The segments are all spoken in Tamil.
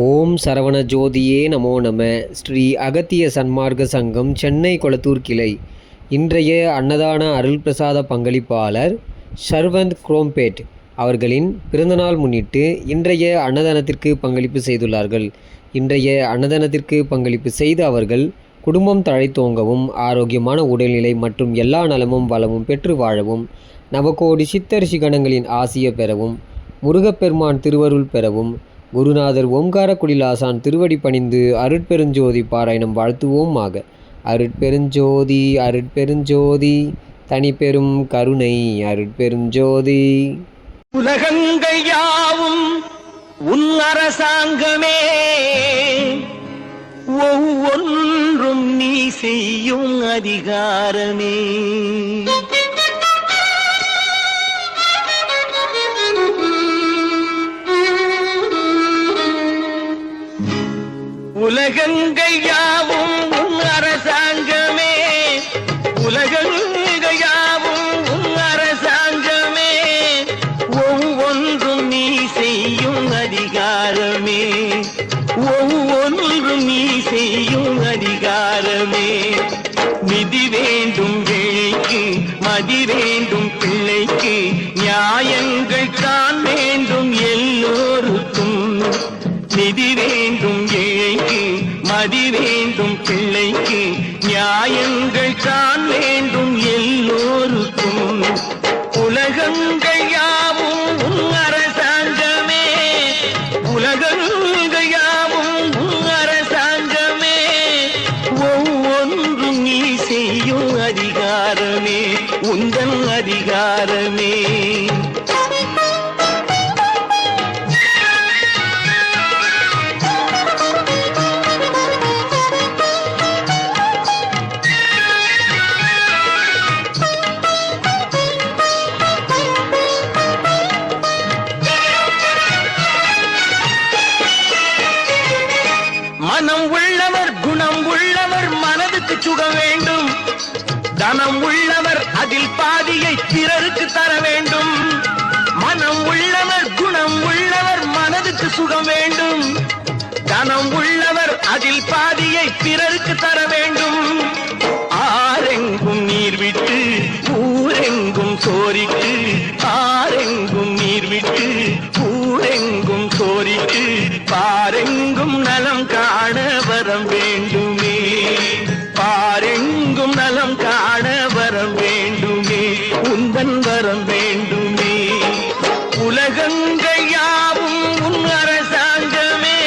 ஓம் சரவண ஜோதியே நமோ நம. ஸ்ரீ அகத்திய சன்மார்க்க சங்கம் சென்னை கொளத்தூர் கிளை. இன்றைய அன்னதான அருள் பிரசாத பங்களிப்பாளர் ஷர்வந்த் குரோம்பேட் அவர்களின் பிறந்தநாள் முன்னிட்டு இன்றைய அன்னதானத்திற்கு பங்களிப்பு செய்துள்ளார்கள். இன்றைய அன்னதானத்திற்கு பங்களிப்பு செய்த அவர்கள் குடும்பம் தழைத்தோங்கவும், ஆரோக்கியமான உடல்நிலை மற்றும் எல்லா நலமும் வளமும் பெற்று வாழவும், நவகோடி சித்தர் சிகணங்களின் ஆசிய பெறவும், முருகப்பெருமான் திருவருள் பெறவும், குருநாதர் ஓம்கார குடிலாசான் திருவடி பணிந்து அருட்பெருஞ்சோதி பாராயணம் வாழ்த்துவோமாக. அருட்பெருஞ்சோதி அருட்பெருஞ்சோதி தனிப்பெரும் கருணை அருட்பெருஞ்சோதி. உலகங்கள் யாவும் உன் அரசாங்கமே, ஒவ்வொன்றும் நீ செய்யும் அதிகாரமே. உலகங்கள் யாவும் உன் அரசாங்கமே, உலகங்கள் யாவும் உன் அரசாங்கமே, ஒவ்வொன்றும் நீ செய்யும் அதிகாரமே, ஒவ்வொன்றும் நீ செய்யும் அதிகாரமே. நிதி வேண்டும் வேலைக்கு, மதி வேண்டும் பிள்ளைக்கு, நியாயங்கள் தான் வேண்டும் எல்லோருக்கும். நிதி வேண்டும் ஏழைக்கு, மதி வேண்டும் பிள்ளைக்கு, நியாயங்கள் தான் வேண்டும் எல்லோருக்கும். உலகங்கள் யாவும் உன் அரசாங்கமே, உலகங்கள் யாவும் உன் அரசாங்கமே, ஒவ்வொன்றும் நீ செய்யும் அதிகாரமே, உந்தன் அதிகாரமே. மனம் உள்ளவர் குணம் உள்ளவர் மனதுக்கு சுகம் வேண்டும். தனம் உள்ளவர் அதில் பாதியை பிறருக்கு தர வேண்டும். மனம் உள்ளவர் குணம் உள்ளவர் மனதுக்கு சுகம் வேண்டும். தனம் உள்ளவர் அதில் பாதியை பிறருக்கு தர வேண்டும். ஆரெங்கும் நீர் விட்டு ஊரெங்கும் சோரிட்டு, ஆரெங்கும் நீர் விட்டு ஊரெங்கும் சோரிட்டு, பாரெங்கும் நலம் காண வரம் வேண்டுமே, பாரெங்கும் நலம் காண வரம் வேண்டுமே, உந்தன் வரம் வேண்டுமே. உலகங்கள் யாவும் உன் அரசாங்கமே,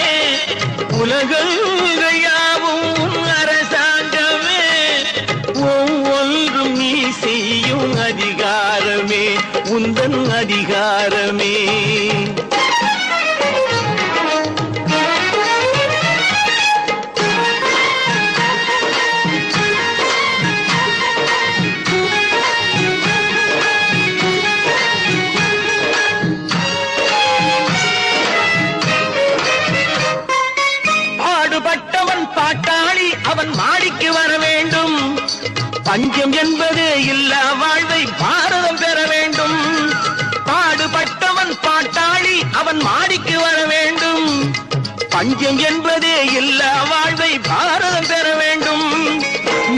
உலகங்கள் யாவும் உன் அரசாங்கமே, ஒவ்வொன்றும் நீ செய்யும் அதிகாரமே, உந்தன் அதிகாரமே. பாட்டாளி அவன் மாடிக்கு வர வேண்டும். பஞ்சம் என்பது இல்லா வாழ்வை பாரதம் பெற வேண்டும். பாடுபட்டவன் பாட்டாளி அவன் மாடிக்கு வர வேண்டும். பஞ்சம் என்பது இல்லா வாழ்வை பாரதம் பெற வேண்டும்.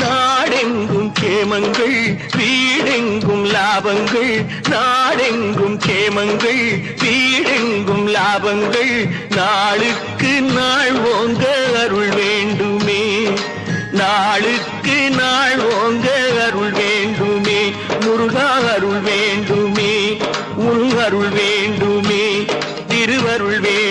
நாடெங்கும் கேமங்கள், வீடெங்கும் லாபங்கள், நாடெங்கும் கேமங்கள், வீடெங்கும் லாபங்கள், நாளுக்கு நாள் ஓங்க அருள் வேண்டுமே, நாளுக்கு நாள் ஓங்க அருள் வேண்டுமே, முருகா அருள் வேண்டுமே, உன் அருள் வேண்டுமே, திருவருள் வேண்டும்.